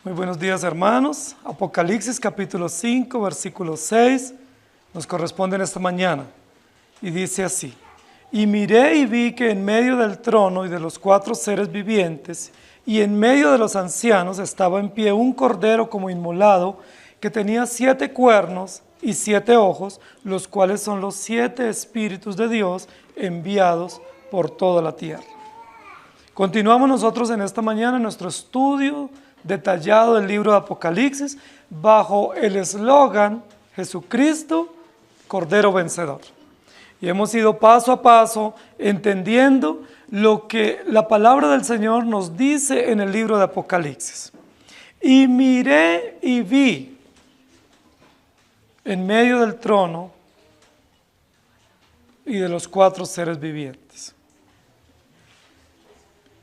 Muy buenos días, hermanos. Apocalipsis capítulo 5, versículo 6 nos corresponde en esta mañana y dice así: y miré y vi que en medio del trono y de los 4 seres vivientes y en medio de los ancianos estaba en pie un cordero como inmolado que tenía 7 cuernos y 7 ojos, los cuales son los 7 espíritus de Dios enviados por toda la tierra. Continuamos nosotros en esta mañana nuestro estudio detallado del libro de Apocalipsis bajo el eslogan Jesucristo, Cordero Vencedor. Y hemos ido paso a paso entendiendo lo que la palabra del Señor nos dice en el libro de Apocalipsis. Y miré y vi en medio del trono y de los 4 seres vivientes.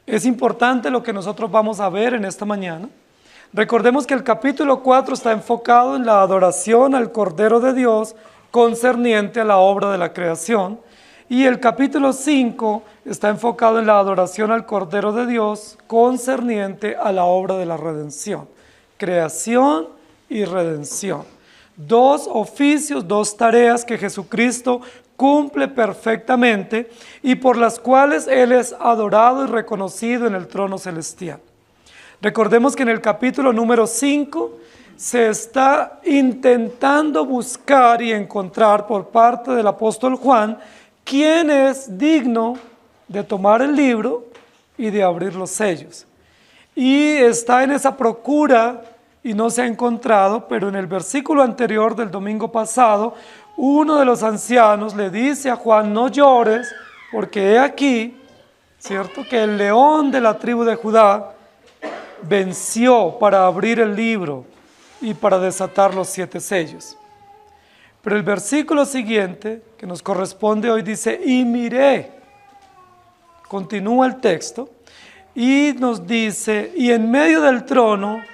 Es importante lo que nosotros vamos a ver en esta mañana. Recordemos que el capítulo 4 está enfocado en la adoración al Cordero de Dios concerniente a la obra de la creación, y el capítulo 5 está enfocado en la adoración al Cordero de Dios concerniente a la obra de la redención. Creación y redención. 2 oficios, 2 tareas que Jesucristo cumple perfectamente y por las cuales Él es adorado y reconocido en el trono celestial. Recordemos que en el capítulo número 5 se está intentando buscar y encontrar por parte del apóstol Juan quién es digno de tomar el libro y de abrir los sellos. Y está en esa procura y no se ha encontrado, pero en el versículo anterior del domingo pasado, uno de los ancianos le dice a Juan: no llores, porque he aquí, ¿cierto?, que el león de la tribu de Judá venció para abrir el libro y para desatar los 7 sellos. Pero el versículo siguiente, que nos corresponde hoy, dice: y miré, continúa el texto, y nos dice: y en medio del trono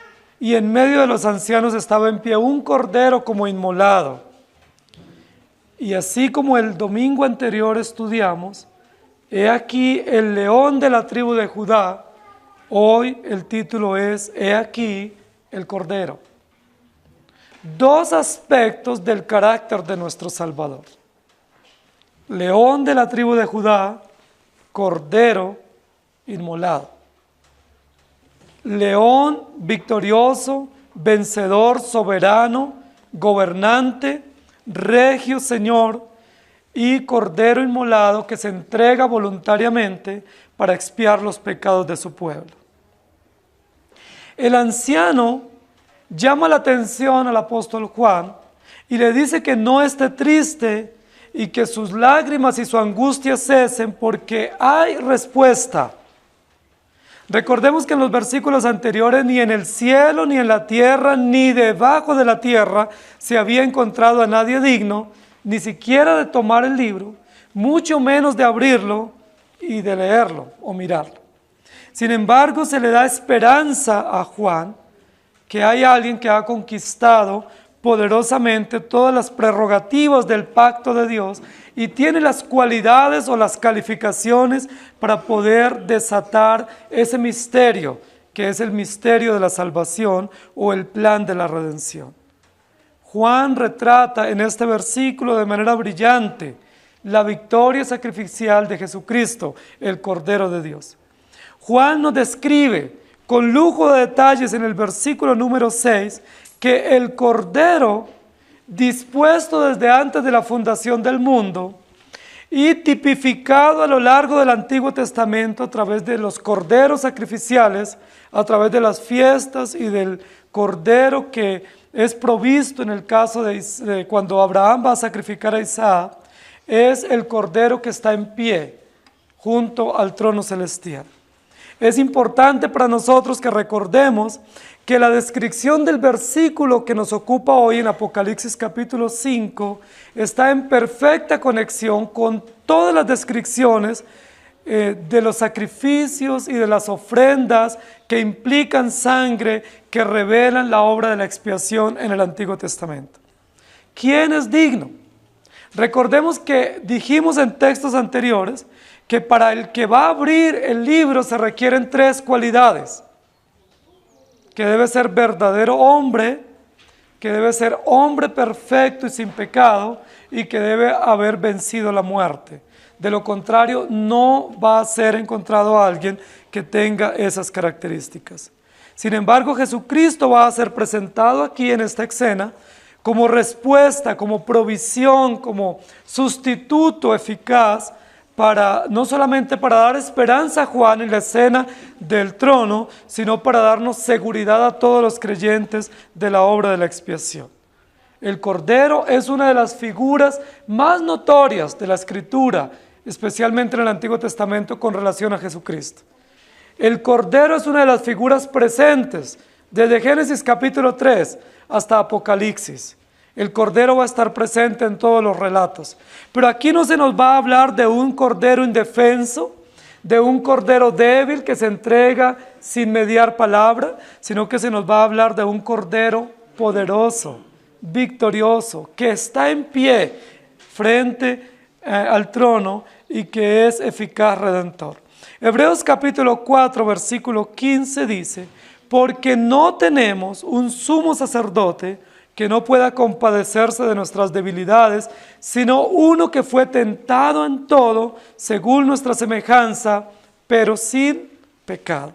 y en medio de los ancianos estaba en pie un cordero como inmolado. Y así como el domingo anterior estudiamos, he aquí el león de la tribu de Judá, hoy el título es: he aquí el cordero. 2 aspectos del carácter de nuestro Salvador: león de la tribu de Judá, cordero inmolado. León victorioso, vencedor, soberano, gobernante, regio Señor, y cordero inmolado que se entrega voluntariamente para expiar los pecados de su pueblo. El anciano llama la atención al apóstol Juan y le dice que no esté triste y que sus lágrimas y su angustia cesen porque hay respuesta. Recordemos que en los versículos anteriores ni en el cielo, ni en la tierra, ni debajo de la tierra se había encontrado a nadie digno, ni siquiera de tomar el libro, mucho menos de abrirlo y de leerlo o mirarlo. Sin embargo, se le da esperanza a Juan que hay alguien que ha conquistado poderosamente todas las prerrogativas del pacto de Dios y tiene las cualidades o las calificaciones para poder desatar ese misterio, que es el misterio de la salvación o el plan de la redención. Juan retrata en este versículo de manera brillante la victoria sacrificial de Jesucristo, el Cordero de Dios. Juan nos describe con lujo de detalles en el versículo número 6 que el Cordero, dispuesto desde antes de la fundación del mundo y tipificado a lo largo del Antiguo Testamento a través de los corderos sacrificiales, a través de las fiestas y del cordero que es provisto en el caso de cuando Abraham va a sacrificar a Isaac, es el cordero que está en pie junto al trono celestial. Es importante para nosotros que recordemos que la descripción del versículo que nos ocupa hoy en Apocalipsis capítulo 5 está en perfecta conexión con todas las descripciones de los sacrificios y de las ofrendas que implican sangre, que revelan la obra de la expiación en el Antiguo Testamento. ¿Quién es digno? Recordemos que dijimos en textos anteriores que para el que va a abrir el libro se requieren 3 cualidades. que debe ser verdadero hombre, que debe ser hombre perfecto y sin pecado, y que debe haber vencido la muerte. De lo contrario, no va a ser encontrado alguien que tenga esas características. Sin embargo, Jesucristo va a ser presentado aquí en esta escena como respuesta, como provisión, como sustituto eficaz para, no solamente para dar esperanza a Juan en la escena del trono, sino para darnos seguridad a todos los creyentes de la obra de la expiación. El Cordero es una de las figuras más notorias de la Escritura, especialmente en el Antiguo Testamento con relación a Jesucristo. El Cordero es una de las figuras presentes desde Génesis capítulo 3 hasta Apocalipsis. El Cordero va a estar presente en todos los relatos. Pero aquí no se nos va a hablar de un Cordero indefenso, de un Cordero débil que se entrega sin mediar palabra, sino que se nos va a hablar de un Cordero poderoso, victorioso, que está en pie frente al trono y que es eficaz redentor. Hebreos capítulo 4, versículo 15 dice: porque no tenemos un sumo sacerdote que no pueda compadecerse de nuestras debilidades, sino uno que fue tentado en todo, según nuestra semejanza, pero sin pecado.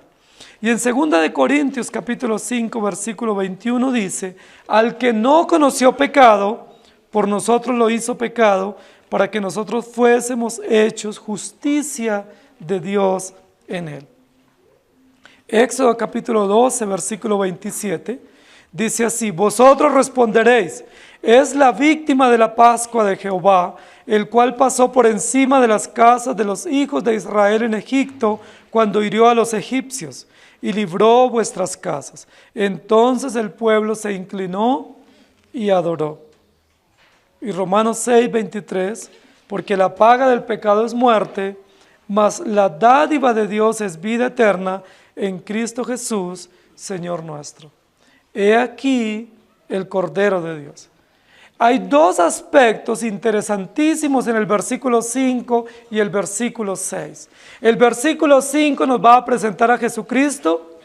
Y en 2 Corintios capítulo 5, versículo 21 dice: al que no conoció pecado, por nosotros lo hizo pecado, para que nosotros fuésemos hechos justicia de Dios en él. Éxodo capítulo 12, versículo 27, dice así: vosotros responderéis, es la víctima de la Pascua de Jehová, el cual pasó por encima de las casas de los hijos de Israel en Egipto, cuando hirió a los egipcios, y libró vuestras casas. Entonces el pueblo se inclinó y adoró. Y Romanos 6, 23, porque la paga del pecado es muerte, mas la dádiva de Dios es vida eterna en Cristo Jesús, Señor nuestro. He aquí el Cordero de Dios. Hay dos aspectos interesantísimos en el versículo 5 y el versículo 6. El versículo 5 nos va a presentar a Jesucristo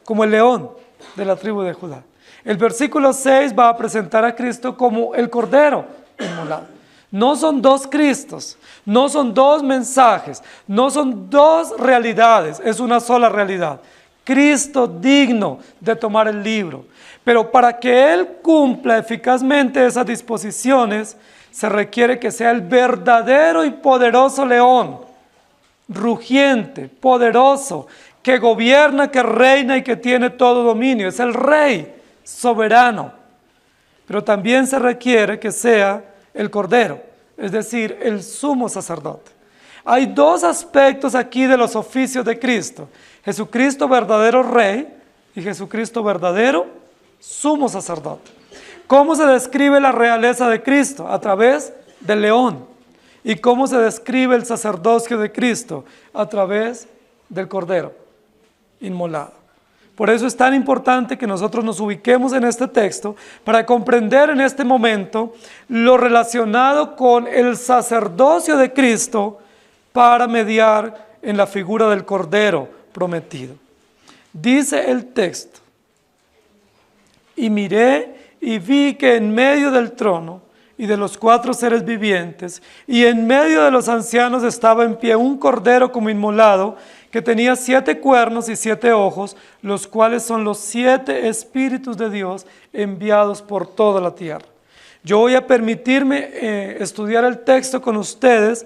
como el león de la tribu de Judá. El versículo 6 va a presentar a Cristo como el Cordero inmolado. No son dos Cristos, no son dos mensajes, no son dos realidades, es una sola realidad. Cristo digno de tomar el libro. Pero para que Él cumpla eficazmente esas disposiciones, se requiere que sea el verdadero y poderoso león, rugiente, poderoso, que gobierna, que reina y que tiene todo dominio. Es el rey soberano. Pero también se requiere que sea el Cordero, es decir, el sumo sacerdote. Hay dos aspectos aquí de los oficios de Cristo: Jesucristo verdadero rey y Jesucristo verdadero sumo sacerdote. ¿Cómo se describe la realeza de Cristo? A través del león. ¿Y cómo se describe el sacerdocio de Cristo? A través del Cordero inmolado. Por eso es tan importante que nosotros nos ubiquemos en este texto para comprender en este momento lo relacionado con el sacerdocio de Cristo para mediar en la figura del Cordero prometido. Dice el texto: y miré y vi que en medio del trono y de los 4 seres vivientes y en medio de los ancianos estaba en pie un Cordero como inmolado, que tenía 7 cuernos y 7 ojos, los cuales son los 7 Espíritus de Dios enviados por toda la tierra. Yo voy a permitirme estudiar el texto con ustedes,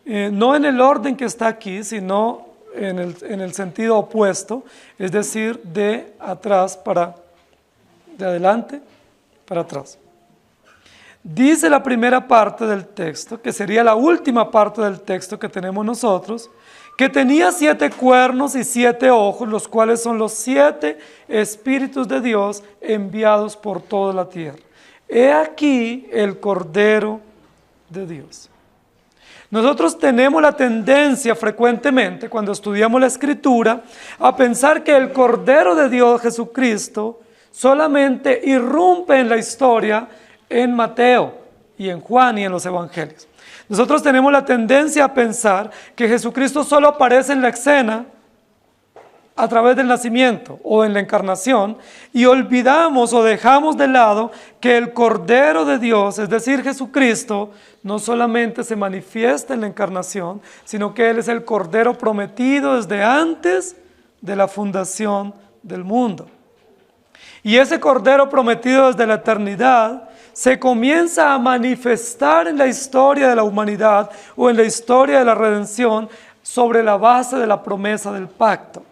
no en el orden que está aquí, sino en el sentido opuesto, es decir, de adelante para atrás. Dice la primera parte del texto, que sería la última parte del texto que tenemos nosotros, que tenía 7 cuernos y 7 ojos, los cuales son los 7 Espíritus de Dios enviados por toda la tierra. He aquí el Cordero de Dios. Nosotros tenemos la tendencia frecuentemente, cuando estudiamos la Escritura, a pensar que el Cordero de Dios, Jesucristo, solamente irrumpe en la historia en Mateo y en Juan y en los Evangelios. Nosotros tenemos la tendencia a pensar que Jesucristo solo aparece en la escena a través del nacimiento o en la encarnación, y olvidamos o dejamos de lado que el Cordero de Dios, es decir, Jesucristo, no solamente se manifiesta en la encarnación, sino que Él es el Cordero prometido desde antes de la fundación del mundo. Y ese Cordero prometido desde la eternidad se comienza a manifestar en la historia de la humanidad o en la historia de la redención sobre la base de la promesa del pacto.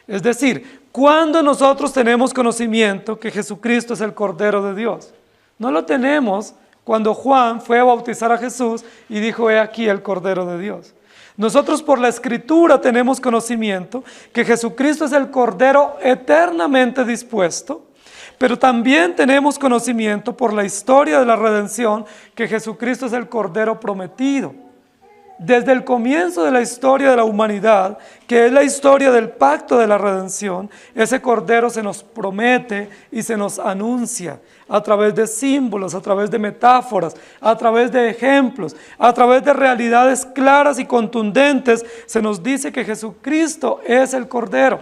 Es decir, cuando nosotros tenemos conocimiento que Jesucristo es el Cordero de Dios, no lo tenemos cuando Juan fue a bautizar a Jesús y dijo: he aquí el Cordero de Dios. Nosotros por la Escritura tenemos conocimiento que Jesucristo es el Cordero eternamente dispuesto, pero también tenemos conocimiento por la historia de la redención que Jesucristo es el Cordero prometido. Desde el comienzo de la historia de la humanidad, que es la historia del pacto de la redención, ese Cordero se nos promete y se nos anuncia a través de símbolos, a través de metáforas, a través de ejemplos, a través de realidades claras y contundentes. Se nos dice que Jesucristo es el Cordero.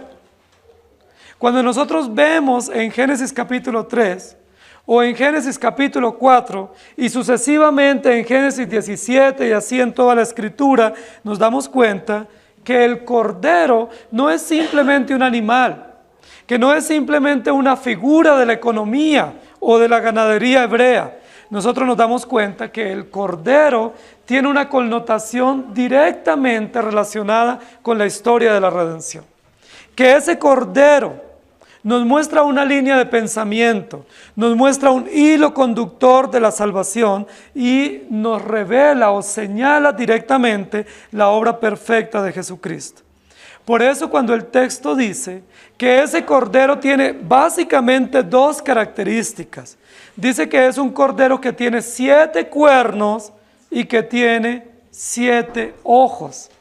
Cuando nosotros vemos en Génesis capítulo 3, o en Génesis capítulo 4 y sucesivamente en Génesis 17 y así en toda la Escritura, nos damos cuenta que el Cordero no es simplemente un animal, que no es simplemente una figura de la economía o de la ganadería hebrea. Nosotros nos damos cuenta que el Cordero tiene una connotación directamente relacionada con la historia de la redención. Que ese Cordero nos muestra una línea de pensamiento, nos muestra un hilo conductor de la salvación y nos revela o señala directamente la obra perfecta de Jesucristo. Por eso cuando el texto dice que ese Cordero tiene básicamente dos características, dice que es un Cordero que tiene 7 cuernos y que tiene 7 ojos.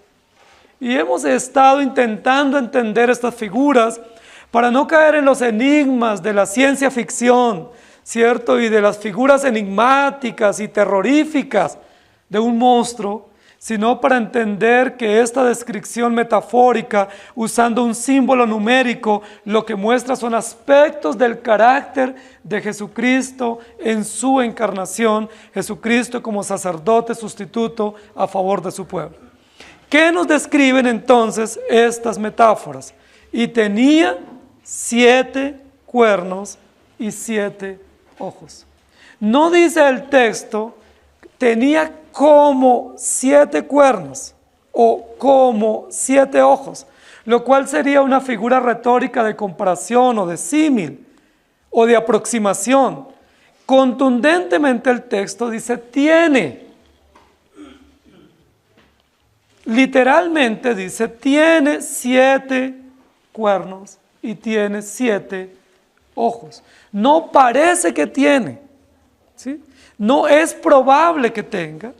Y hemos estado intentando entender estas figuras para no caer en los enigmas de la ciencia ficción, ¿cierto? Y de las figuras enigmáticas y terroríficas de un monstruo, sino para entender que esta descripción metafórica, usando un símbolo numérico, lo que muestra son aspectos del carácter de Jesucristo en su encarnación, Jesucristo como sacerdote sustituto a favor de su pueblo. ¿Qué nos describen entonces estas metáforas? Y tenía 7 cuernos y 7 ojos. No dice el texto, tenía como 7 cuernos o como 7 ojos, lo cual sería una figura retórica de comparación o de símil o de aproximación. Contundentemente el texto dice tiene. Literalmente dice tiene 7 cuernos y tiene 7 ojos. No parece que tiene, ¿sí? No es probable que tenga,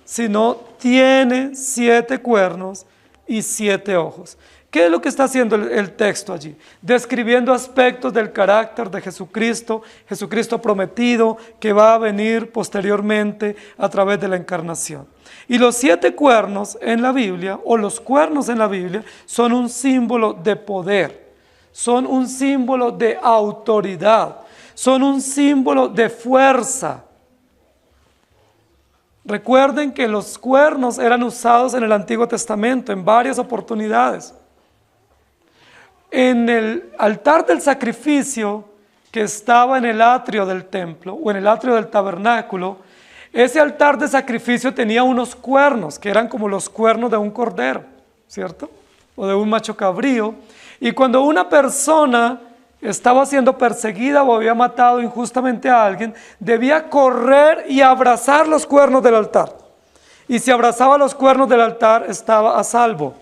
sino tiene 7 cuernos y 7 ojos. ¿Qué es lo que está haciendo el texto allí? Describiendo aspectos del carácter de Jesucristo, Jesucristo prometido que va a venir posteriormente a través de la encarnación. Y los 7 cuernos en la Biblia, o los cuernos en la Biblia, son un símbolo de poder. Son un símbolo de autoridad, son un símbolo de fuerza. Recuerden que los cuernos eran usados en el Antiguo Testamento en varias oportunidades. En el altar del sacrificio que estaba en el atrio del templo o en el atrio del tabernáculo, ese altar de sacrificio tenía unos cuernos que eran como los cuernos de un cordero, ¿cierto? O de un macho cabrío. Y cuando una persona estaba siendo perseguida o había matado injustamente a alguien, debía correr y abrazar los cuernos del altar. Y si abrazaba los cuernos del altar, estaba a salvo.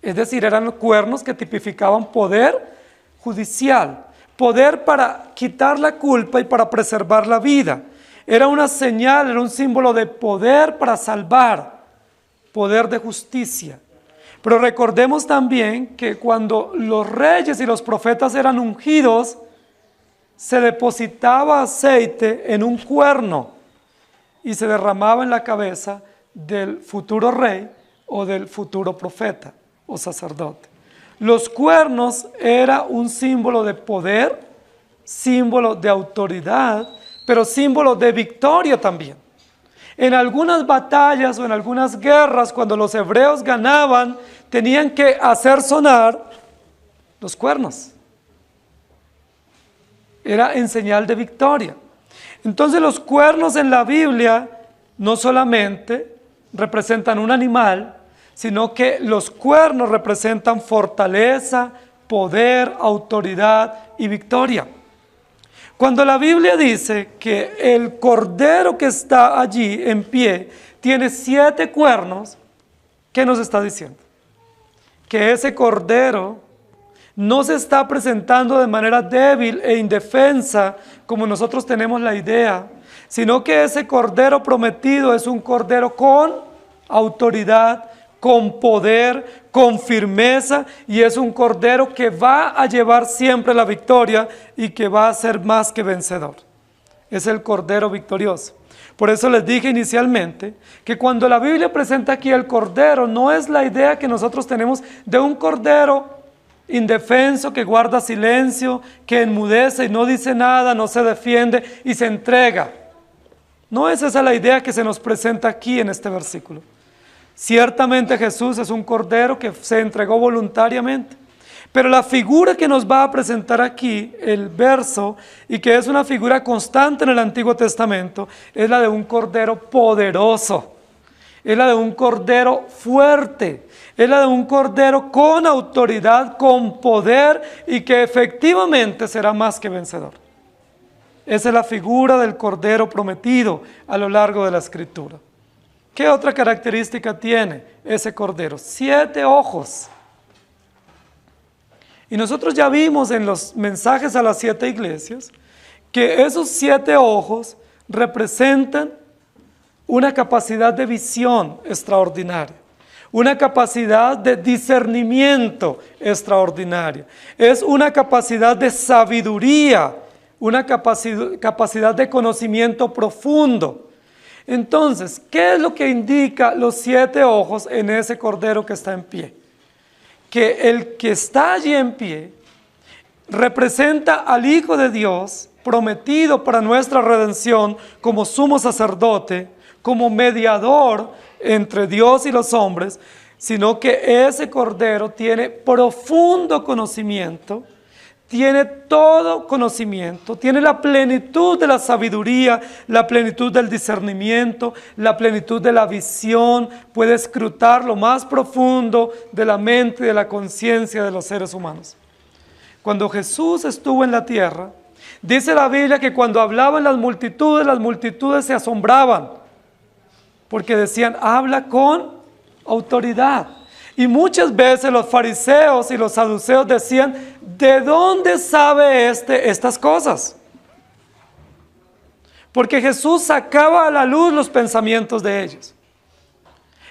Es decir, eran los cuernos que tipificaban poder judicial, poder para quitar la culpa y para preservar la vida. Era una señal, era un símbolo de poder para salvar, poder de justicia. Pero recordemos también que cuando los reyes y los profetas eran ungidos, se depositaba aceite en un cuerno y se derramaba en la cabeza del futuro rey o del futuro profeta o sacerdote. Los cuernos era un símbolo de poder, símbolo de autoridad, pero símbolo de victoria también. En algunas batallas o en algunas guerras, cuando los hebreos ganaban, tenían que hacer sonar los cuernos. Era en señal de victoria. Entonces los cuernos en la Biblia no solamente representan un animal, sino que los cuernos representan fortaleza, poder, autoridad y victoria. Cuando la Biblia dice que el cordero que está allí en pie tiene 7 cuernos, ¿qué nos está diciendo? Que ese cordero no se está presentando de manera débil e indefensa como nosotros tenemos la idea, sino que ese cordero prometido es un cordero con autoridad, con poder, con firmeza, y es un cordero que va a llevar siempre la victoria y que va a ser más que vencedor. Es el cordero victorioso. Por eso les dije inicialmente que cuando la Biblia presenta aquí el cordero, no es la idea que nosotros tenemos de un cordero indefenso que guarda silencio, que enmudece y no dice nada, no se defiende y se entrega. No es esa la idea que se nos presenta aquí en este versículo. Ciertamente Jesús es un cordero que se entregó voluntariamente, pero la figura que nos va a presentar aquí el verso, y que es una figura constante en el Antiguo Testamento, es la de un cordero poderoso, es la de un cordero fuerte, es la de un cordero con autoridad, con poder, y que efectivamente será más que vencedor. Esa es la figura del cordero prometido a lo largo de la Escritura. ¿Qué otra característica tiene ese cordero? 7 ojos. Y nosotros ya vimos en los mensajes a las 7 iglesias que esos 7 ojos representan una capacidad de visión extraordinaria, una capacidad de discernimiento extraordinaria, es una capacidad de sabiduría, una capacidad de conocimiento profundo. Entonces, ¿qué es lo que indica los 7 ojos en ese cordero que está en pie? Que el que está allí en pie representa al Hijo de Dios prometido para nuestra redención como sumo sacerdote, como mediador entre Dios y los hombres, sino que ese cordero tiene profundo conocimiento, tiene todo conocimiento, tiene la plenitud de la sabiduría, la plenitud del discernimiento, la plenitud de la visión, puede escrutar lo más profundo de la mente y de la conciencia de los seres humanos. Cuando Jesús estuvo en la tierra, dice la Biblia que cuando hablaban las multitudes se asombraban, porque decían, habla con autoridad. Y muchas veces los fariseos y los saduceos decían, ¿de dónde sabe estas cosas? Porque Jesús sacaba a la luz los pensamientos de ellos.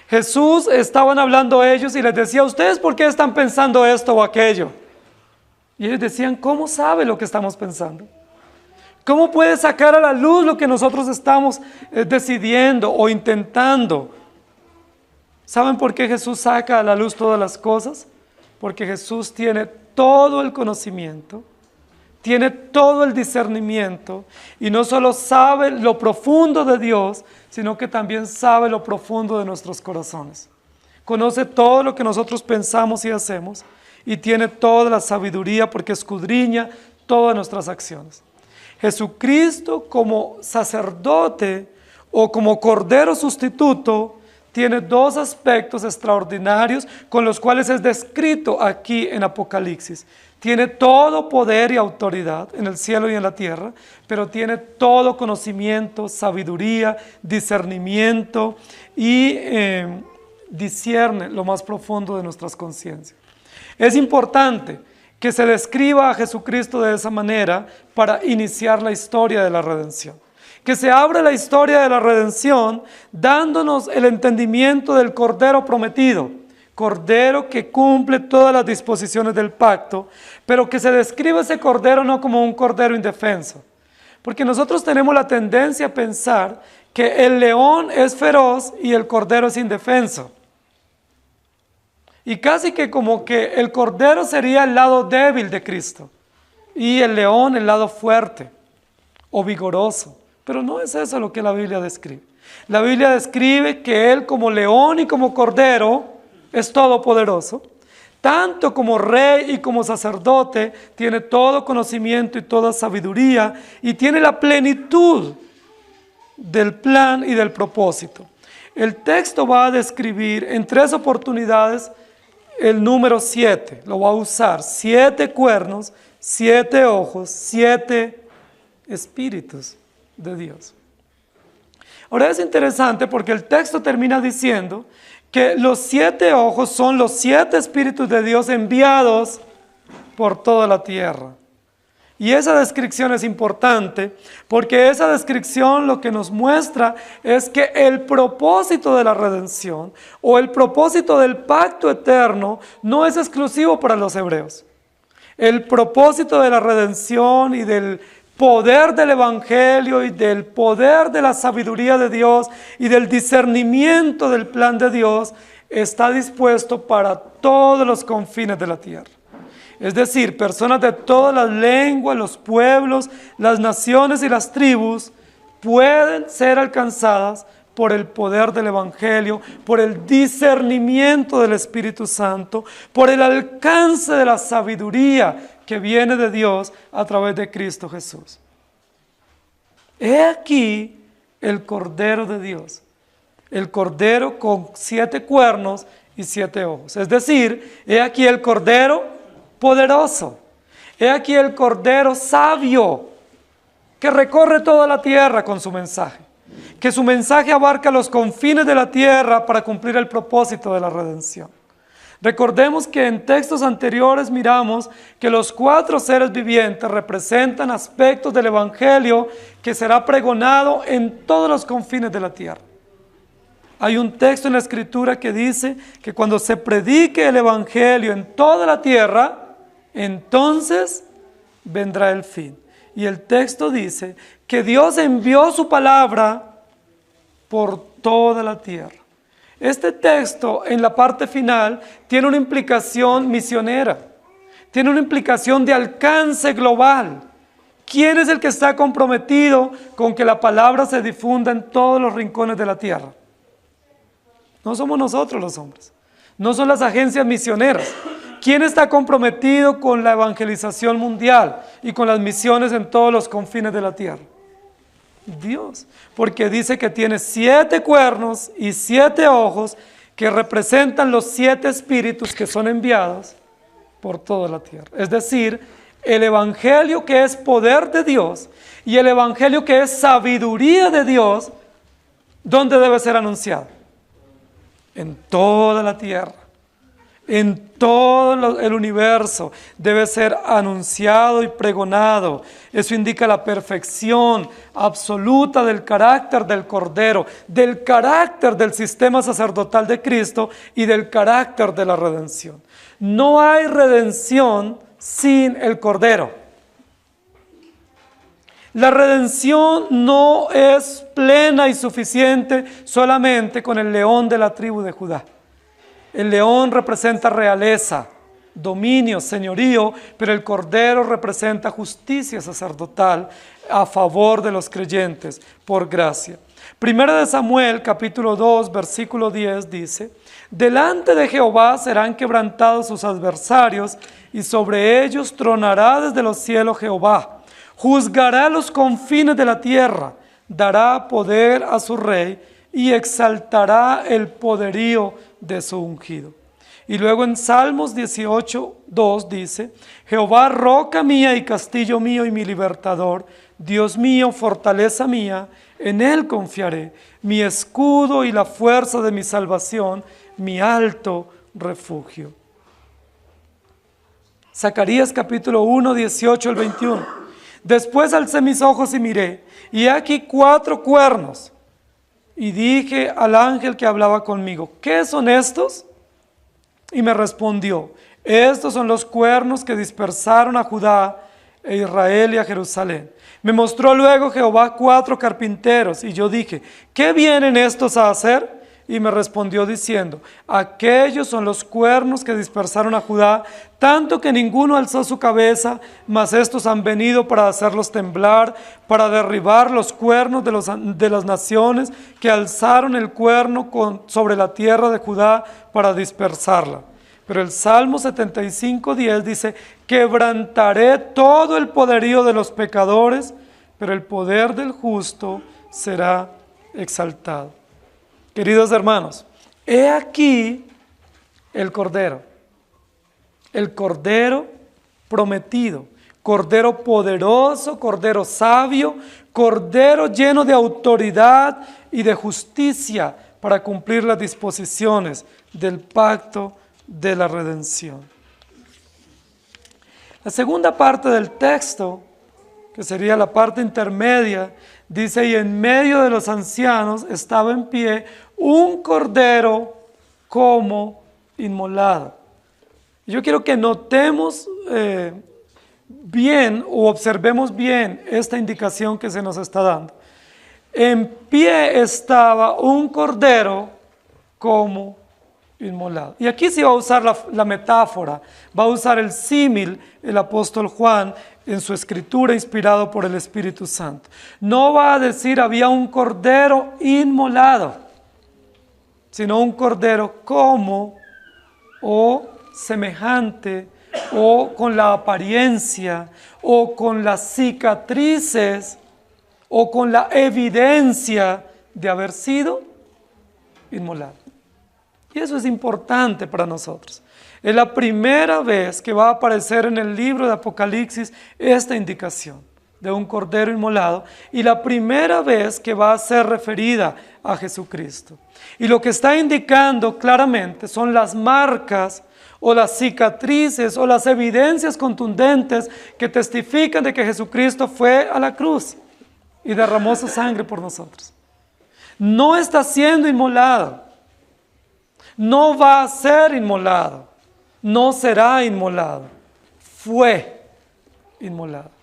Jesús estaban hablando a ellos y les decía, ¿ustedes por qué están pensando esto o aquello? Y ellos decían, ¿cómo sabe lo que estamos pensando? ¿Cómo puede sacar a la luz lo que nosotros estamos decidiendo o intentando? ¿Saben por qué Jesús saca a la luz todas las cosas? Porque Jesús tiene todo el conocimiento, tiene todo el discernimiento, y no solo sabe lo profundo de Dios, sino que también sabe lo profundo de nuestros corazones. Conoce todo lo que nosotros pensamos y hacemos, y tiene toda la sabiduría porque escudriña todas nuestras acciones. Jesucristo como sacerdote o como cordero sustituto tiene 2 aspectos extraordinarios con los cuales es descrito aquí en Apocalipsis. Tiene todo poder y autoridad en el cielo y en la tierra, pero tiene todo conocimiento, sabiduría, discernimiento y discierne lo más profundo de nuestras conciencias. Es importante que se describa a Jesucristo de esa manera para iniciar la historia de la redención. Que se abra la historia de la redención dándonos el entendimiento del Cordero prometido, Cordero que cumple todas las disposiciones del pacto, pero que se describe ese Cordero no como un Cordero indefenso, porque nosotros tenemos la tendencia a pensar que el león es feroz y el Cordero es indefenso. Y casi que como que el cordero sería el lado débil de Cristo y el león el lado fuerte o vigoroso. Pero no es eso lo que la Biblia describe. La Biblia describe que Él como león y como cordero es todopoderoso. Tanto como rey y como sacerdote tiene todo conocimiento y toda sabiduría y tiene la plenitud del plan y del propósito. El texto va a describir en 3 oportunidades el número 7. Lo va a usar: 7 cuernos, 7 ojos, 7 espíritus de Dios. Ahora es interesante porque el texto termina diciendo que los 7 ojos son los 7 espíritus de Dios enviados por toda la tierra. Y esa descripción es importante porque esa descripción lo que nos muestra es que el propósito de la redención o el propósito del pacto eterno no es exclusivo para los hebreos. El propósito de la redención y del poder del evangelio y del poder de la sabiduría de Dios y del discernimiento del plan de Dios está dispuesto para todos los confines de la tierra. Es decir, personas de todas las lenguas, los pueblos, las naciones y las tribus pueden ser alcanzadas por el poder del evangelio, por el discernimiento del Espíritu Santo, por el alcance de la sabiduría que viene de Dios a través de Cristo Jesús. He aquí el Cordero de Dios, el Cordero con 7 cuernos y 7 ojos. Es decir, he aquí el Cordero poderoso, he aquí el Cordero sabio, que recorre toda la tierra con su mensaje, que su mensaje abarca los confines de la tierra para cumplir el propósito de la redención. Recordemos que en textos anteriores miramos que los 4 seres vivientes representan aspectos del evangelio que será pregonado en todos los confines de la tierra. Hay un texto en la Escritura que dice que cuando se predique el evangelio en toda la tierra, entonces vendrá el fin. Y el texto dice que Dios envió su palabra por toda la tierra. Este texto en la parte final tiene una implicación misionera, tiene una implicación de alcance global. ¿Quién es el que está comprometido con que la palabra se difunda en todos los rincones de la tierra? No somos nosotros los hombres, no son las agencias misioneras. ¿Quién está comprometido con la evangelización mundial y con las misiones en todos los confines de la tierra? Dios, porque dice que tiene 7 cuernos y 7 ojos que representan los 7 espíritus que son enviados por toda la tierra. Es decir, el evangelio que es poder de Dios y el evangelio que es sabiduría de Dios, ¿dónde debe ser anunciado? En toda la tierra. En todo el universo debe ser anunciado y pregonado. Eso indica la perfección absoluta del carácter del Cordero, del carácter del sistema sacerdotal de Cristo y del carácter de la redención. No hay redención sin el Cordero. La redención no es plena y suficiente solamente con el león de la tribu de Judá. El león representa realeza, dominio, señorío, pero el cordero representa justicia sacerdotal a favor de los creyentes, por gracia. Primera de Samuel, capítulo 2, versículo 10 dice: delante de Jehová serán quebrantados sus adversarios, y sobre ellos tronará desde los cielos Jehová. Juzgará los confines de la tierra, dará poder a su rey, y exaltará el poderío de su ungido. Y luego en Salmos 18, 2 dice: Jehová, roca mía y castillo mío y mi libertador, Dios mío, fortaleza mía, en él confiaré, mi escudo y la fuerza de mi salvación, mi alto refugio. Zacarías capítulo 1, 18 al 21. Después alcé mis ojos y miré, y he aquí 4 cuernos. Y dije al ángel que hablaba conmigo: ¿qué son estos? Y me respondió: estos son los cuernos que dispersaron a Judá, a Israel y a Jerusalén. Me mostró luego Jehová 4 carpinteros, y yo dije: ¿qué vienen estos a hacer? y me respondió diciendo: aquellos son los cuernos que dispersaron a Judá, tanto que ninguno alzó su cabeza, mas estos han venido para hacerlos temblar, para derribar los cuernos de las naciones que alzaron el cuerno sobre la tierra de Judá para dispersarla. Pero el Salmo 75:10 dice: quebrantaré todo el poderío de los pecadores, pero el poder del justo será exaltado. Queridos hermanos, he aquí el Cordero prometido, Cordero poderoso, Cordero sabio, Cordero lleno de autoridad y de justicia para cumplir las disposiciones del pacto de la redención. La segunda parte del texto, que sería la parte intermedia, dice: y en medio de los ancianos estaba en pie un cordero como inmolado. Yo quiero que notemos bien o observemos bien esta indicación que se nos está dando. En pie estaba un cordero como inmolado. Y aquí sí va a usar la metáfora, va a usar el símil el apóstol Juan en su escritura inspirado por el Espíritu Santo. No va a decir había un cordero inmolado, sino un cordero como o semejante o con la apariencia o con las cicatrices o con la evidencia de haber sido inmolado. Y eso es importante para nosotros. Es la primera vez que va a aparecer en el libro de Apocalipsis esta indicación de un cordero inmolado, y la primera vez que va a ser referida a Jesucristo. Y lo que está indicando claramente son las marcas o las cicatrices o las evidencias contundentes que testifican de que Jesucristo fue a la cruz y derramó su sangre por nosotros. No está siendo inmolado, no va a ser inmolado, no será inmolado, fue inmolado.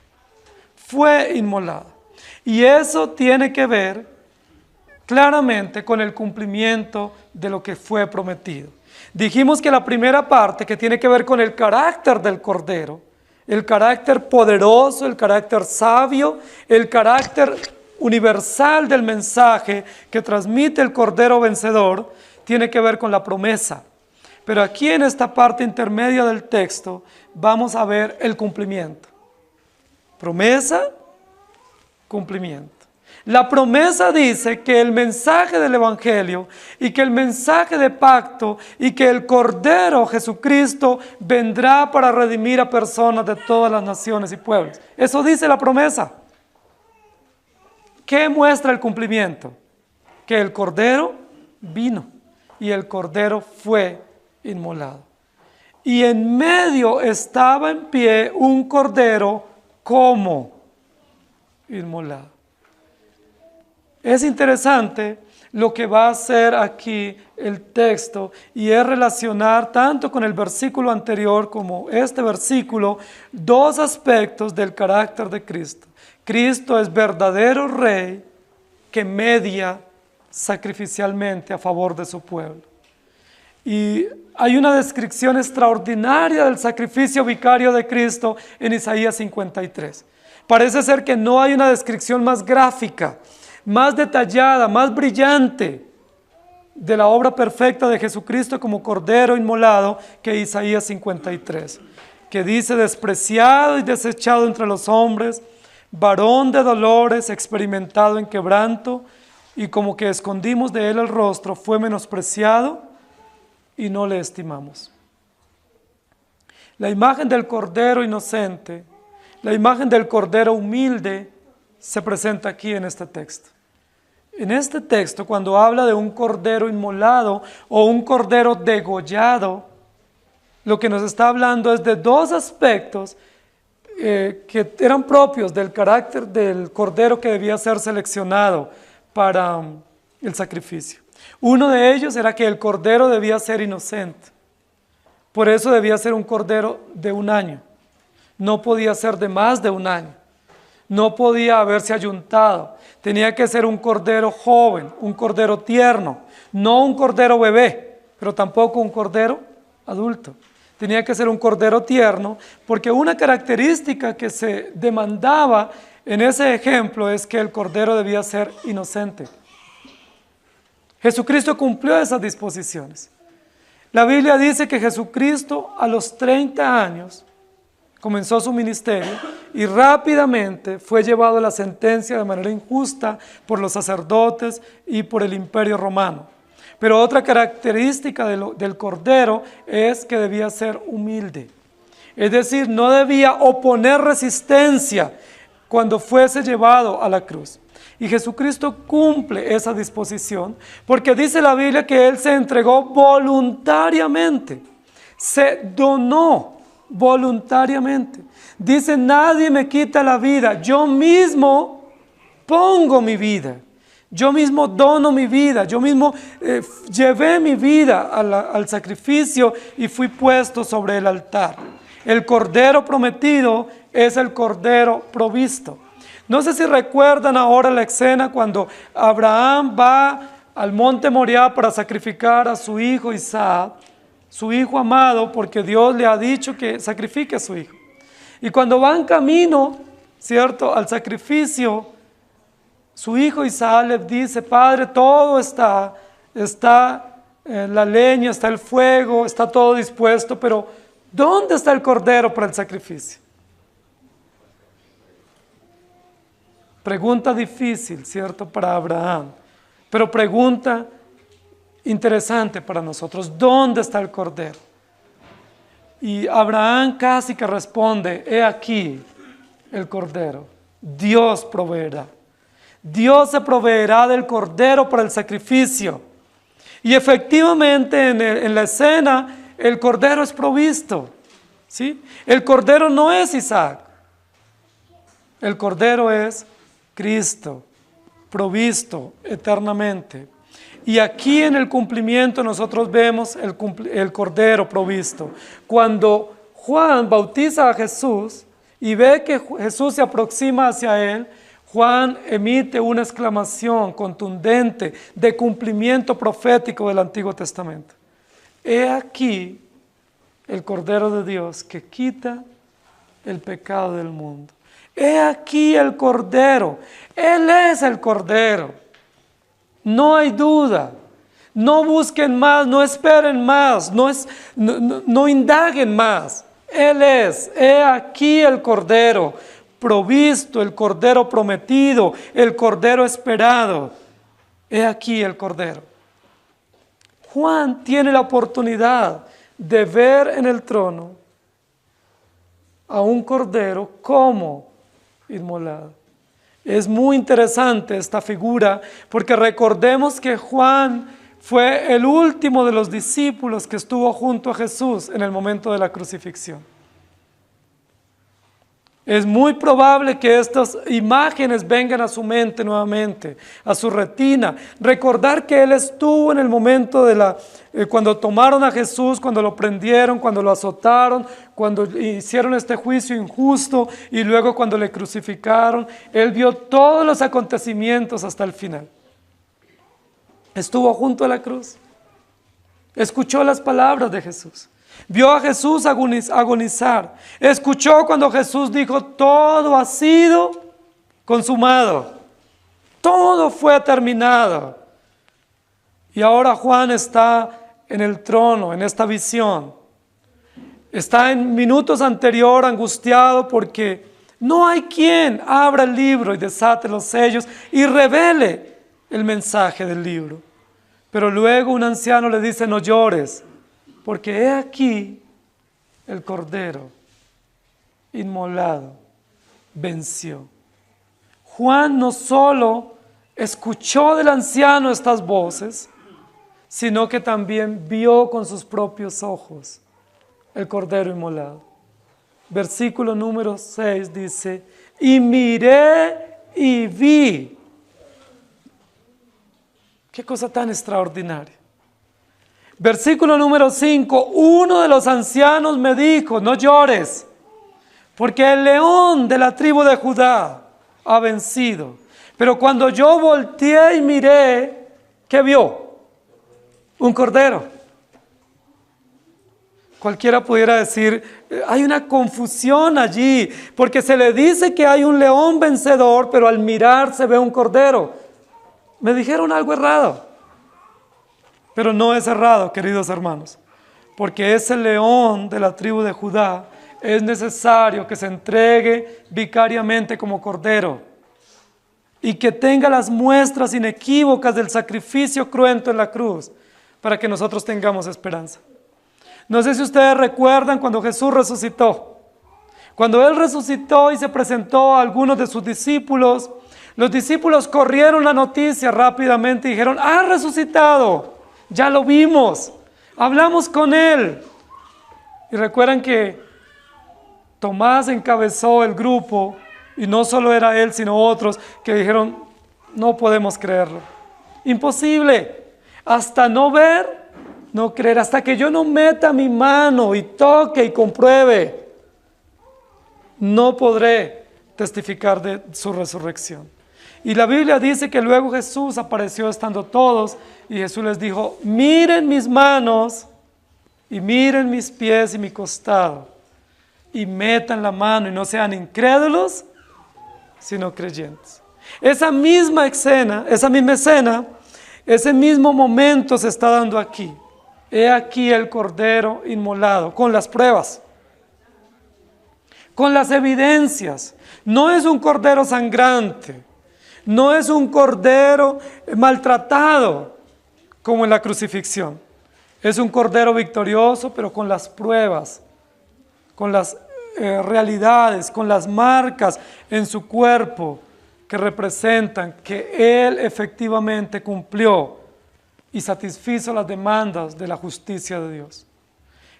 Fue inmolado. Y eso tiene que ver claramente con el cumplimiento de lo que fue prometido. Dijimos que la primera parte, que tiene que ver con el carácter del Cordero, el carácter poderoso, el carácter sabio, el carácter universal del mensaje que transmite el Cordero vencedor, tiene que ver con la promesa. Pero aquí en esta parte intermedia del texto vamos a ver el cumplimiento. Promesa, cumplimiento. La promesa dice que el mensaje del Evangelio y que el mensaje de pacto y que el Cordero Jesucristo vendrá para redimir a personas de todas las naciones y pueblos. Eso dice la promesa. ¿Qué muestra el cumplimiento? Que el Cordero vino y el Cordero fue inmolado. Y en medio estaba en pie un Cordero como inmolado. Es interesante lo que va a hacer aquí el texto, y es relacionar tanto con el versículo anterior como este versículo dos aspectos del carácter de Cristo. Cristo es verdadero Rey que media sacrificialmente a favor de su pueblo. Y hay una descripción extraordinaria del sacrificio vicario de Cristo en Isaías 53. Parece ser que no hay una descripción más gráfica, más detallada, más brillante de la obra perfecta de Jesucristo como Cordero inmolado que Isaías 53, que dice: despreciado y desechado entre los hombres, varón de dolores, experimentado en quebranto, y como que escondimos de él el rostro, fue menospreciado y no le estimamos. La imagen del Cordero inocente, la imagen del Cordero humilde, se presenta aquí en este texto. En este texto, cuando habla de un Cordero inmolado o un Cordero degollado, lo que nos está hablando es de dos aspectos que eran propios del carácter del Cordero que debía ser seleccionado para el sacrificio. Uno de ellos era que el Cordero debía ser inocente. Por eso debía ser un Cordero de un año. No podía ser de más de un año. no podía haberse ayuntado. Tenía que ser un cordero joven, un cordero tierno, no un cordero bebé, pero tampoco un cordero adulto. Tenía que ser un cordero tierno, porque una característica que se demandaba en ese ejemplo es que el cordero debía ser inocente. Jesucristo cumplió esas disposiciones. La Biblia dice que Jesucristo a los 30 años comenzó su ministerio y rápidamente fue llevado a la sentencia de manera injusta por los sacerdotes y por el Imperio Romano. Pero otra característica del Cordero es que debía ser humilde. Es decir, no debía oponer resistencia cuando fuese llevado a la cruz. Y Jesucristo cumple esa disposición porque dice la Biblia que Él se entregó voluntariamente, se donó voluntariamente. Dice, nadie me quita la vida, yo mismo pongo mi vida. Yo mismo dono mi vida, yo mismo llevé mi vida al sacrificio y fui puesto sobre el altar. El cordero prometido es el cordero provisto. No sé si recuerdan ahora la escena cuando Abraham va al monte Moriah para sacrificar a su hijo Isaac, su hijo amado, porque Dios le ha dicho que sacrifique a su hijo. Y cuando va en camino, ¿cierto?, al sacrificio, su hijo Isaac le dice, Padre, todo está la leña, está el fuego, está todo dispuesto, pero ¿dónde está el cordero para el sacrificio? Pregunta difícil, ¿cierto?, para Abraham, pero pregunta interesante para nosotros, ¿dónde está el cordero? Y Abraham casi que responde, he aquí el cordero, Dios proveerá. Dios se proveerá del cordero para el sacrificio. Y efectivamente en la escena el cordero es provisto, ¿sí? El cordero no es Isaac, el cordero es Cristo, provisto eternamente. Y aquí en el cumplimiento nosotros vemos el cordero provisto. Cuando Juan bautiza a Jesús y ve que Jesús se aproxima hacia él, Juan emite una exclamación contundente de cumplimiento profético del Antiguo Testamento. He aquí el Cordero de Dios que quita el pecado del mundo. He aquí el Cordero. Él es el Cordero. No hay duda. No busquen más, no esperen más, no indaguen más. Él es. He aquí el Cordero provisto, el Cordero prometido, el Cordero esperado. He aquí el Cordero. Juan tiene la oportunidad de ver en el trono a un Cordero como inmolado. Es muy interesante esta figura porque recordemos que Juan fue el último de los discípulos que estuvo junto a Jesús en el momento de la crucifixión. Es muy probable que estas imágenes vengan a su mente nuevamente, a su retina. Recordar que Él estuvo en el momento cuando tomaron a Jesús, cuando lo prendieron, cuando lo azotaron, cuando hicieron este juicio injusto y luego cuando le crucificaron. Él vio todos los acontecimientos hasta el final. Estuvo junto a la cruz. Escuchó las palabras de Jesús. Vio a Jesús agonizar. Escuchó cuando Jesús dijo, todo ha sido consumado. Todo fue terminado. Y ahora Juan está en el trono, en esta visión. Está en minutos anterior angustiado porque no hay quien abra el libro y desate los sellos y revele el mensaje del libro. Pero luego un anciano le dice, no llores, porque he aquí el Cordero inmolado venció. Juan no solo escuchó del anciano estas voces, sino que también vio con sus propios ojos el Cordero inmolado. Versículo número 6 dice, y miré y vi. Qué cosa tan extraordinaria. Versículo número 5, uno de los ancianos me dijo, no llores, porque el león de la tribu de Judá, ha vencido. Pero cuando yo volteé y miré, ¿qué vio? Un cordero. Cualquiera pudiera decir, hay una confusión allí, porque se le dice que hay un león vencedor, pero al mirar se ve un cordero. Me dijeron algo errado, pero no es errado, queridos hermanos, porque ese león de la tribu de Judá es necesario que se entregue vicariamente como cordero y que tenga las muestras inequívocas del sacrificio cruento en la cruz para que nosotros tengamos esperanza. No sé si ustedes recuerdan cuando Jesús resucitó. Cuando Él resucitó y se presentó a algunos de sus discípulos, los discípulos corrieron la noticia rápidamente y dijeron, ¡ha resucitado! Ya lo vimos, hablamos con Él. Y recuerdan que Tomás encabezó el grupo y no solo era él, sino otros que dijeron, no podemos creerlo. Imposible, hasta no ver, no creer, hasta que yo no meta mi mano y toque y compruebe, no podré testificar de su resurrección. Y la Biblia dice que luego Jesús apareció estando todos y Jesús les dijo, miren mis manos y miren mis pies y mi costado y metan la mano y no sean incrédulos, sino creyentes. Esa misma escena, ese mismo momento se está dando aquí. He aquí el cordero inmolado, con las pruebas, con las evidencias. No es un cordero sangrante, no es un cordero maltratado como en la crucifixión. Es un cordero victorioso, pero con las pruebas, con las realidades, con las marcas en su cuerpo que representan que Él efectivamente cumplió y satisfizo las demandas de la justicia de Dios.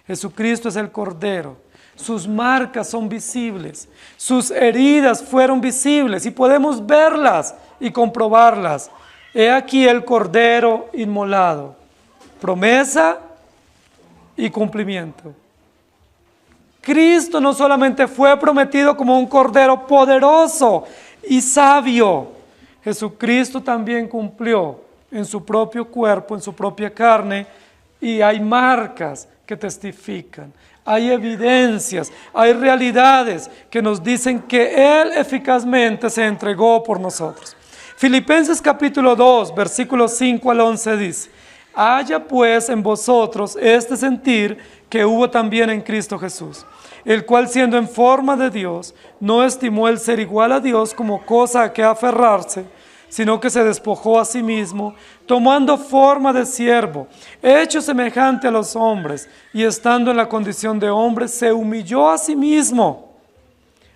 Jesucristo es el Cordero. Sus marcas son visibles, sus heridas fueron visibles y podemos verlas y comprobarlas. He aquí el Cordero inmolado. Promesa y cumplimiento. Cristo no solamente fue prometido como un Cordero poderoso y sabio, Jesucristo también cumplió en su propio cuerpo, en su propia carne, y hay marcas que testifican, hay evidencias, hay realidades que nos dicen que Él eficazmente se entregó por nosotros. Filipenses capítulo 2, versículos 5 al 11 dice, haya pues en vosotros este sentir que hubo también en Cristo Jesús, el cual siendo en forma de Dios, no estimó el ser igual a Dios como cosa a que aferrarse, sino que se despojó a sí mismo, tomando forma de siervo, hecho semejante a los hombres, y estando en la condición de hombre, se humilló a sí mismo,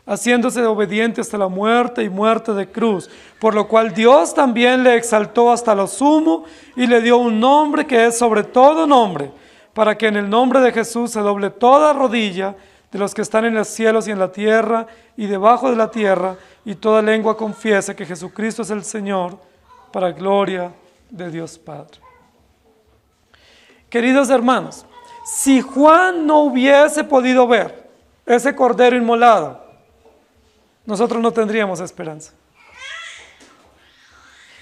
haciéndose obediente hasta la muerte y muerte de cruz, por lo cual Dios también le exaltó hasta lo sumo y le dio un nombre que es sobre todo nombre, para que en el nombre de Jesús se doble toda rodilla de los que están en los cielos y en la tierra y debajo de la tierra, y toda lengua confiese que Jesucristo es el Señor, para gloria de Dios Padre. Queridos hermanos, si Juan no hubiese podido ver ese cordero inmolado, nosotros no tendríamos esperanza.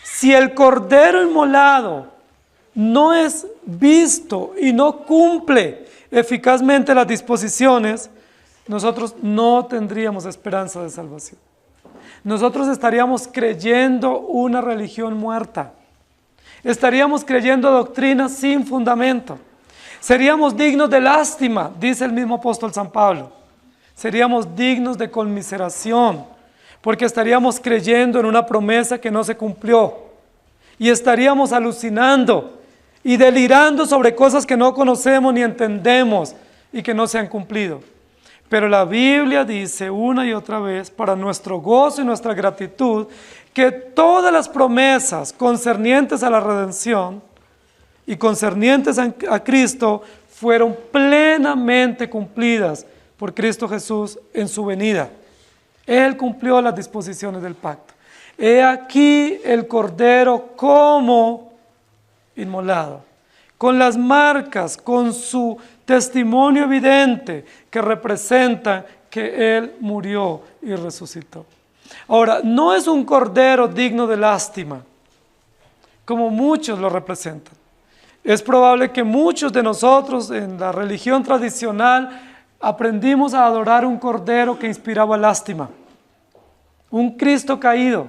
Si el cordero inmolado no es visto y no cumple eficazmente las disposiciones, nosotros no tendríamos esperanza de salvación. Nosotros estaríamos creyendo una religión muerta. Estaríamos creyendo doctrinas sin fundamento. Seríamos dignos de lástima, dice el mismo apóstol San Pablo. Seríamos dignos de conmiseración, porque estaríamos creyendo en una promesa que no se cumplió. Y estaríamos alucinando y delirando sobre cosas que no conocemos ni entendemos y que no se han cumplido. Pero la Biblia dice una y otra vez, para nuestro gozo y nuestra gratitud, que todas las promesas concernientes a la redención y concernientes a Cristo fueron plenamente cumplidas por Cristo Jesús en su venida. Él cumplió las disposiciones del pacto. He aquí el Cordero como inmolado, con las marcas, con su testimonio evidente que representa que Él murió y resucitó. Ahora, no es un cordero digno de lástima, como muchos lo representan. Es probable que muchos de nosotros en la religión tradicional aprendimos a adorar un cordero que inspiraba lástima, un Cristo caído,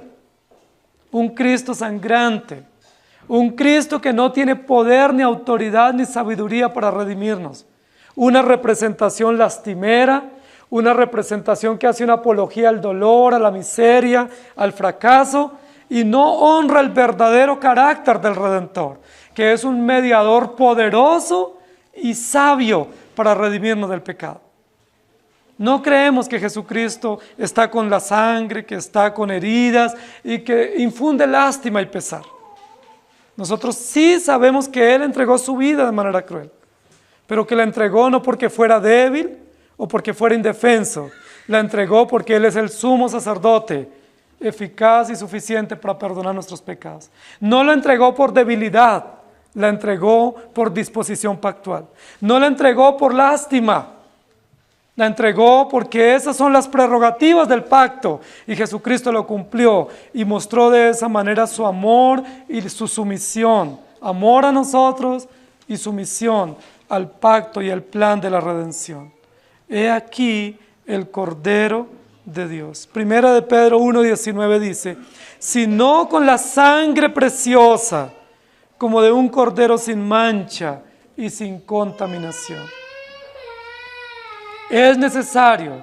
un Cristo sangrante, un Cristo que no tiene poder, ni autoridad, ni sabiduría para redimirnos. Una representación lastimera, una representación que hace una apología al dolor, a la miseria, al fracaso, y no honra el verdadero carácter del Redentor, que es un mediador poderoso y sabio para redimirnos del pecado. No creemos que Jesucristo está con la sangre, que está con heridas y que infunde lástima y pesar. Nosotros sí sabemos que Él entregó su vida de manera cruel, pero que la entregó no porque fuera débil o porque fuera indefenso, la entregó porque Él es el sumo sacerdote, eficaz y suficiente para perdonar nuestros pecados. No la entregó por debilidad, la entregó por disposición pactual. No la entregó por lástima, la entregó porque esas son las prerrogativas del pacto y Jesucristo lo cumplió y mostró de esa manera su amor y su sumisión, amor a nosotros y sumisión al pacto y al plan de la redención. He aquí el Cordero de Dios. Primera de Pedro 1:19 dice, sino con la sangre preciosa, como de un cordero sin mancha y sin contaminación. Es necesario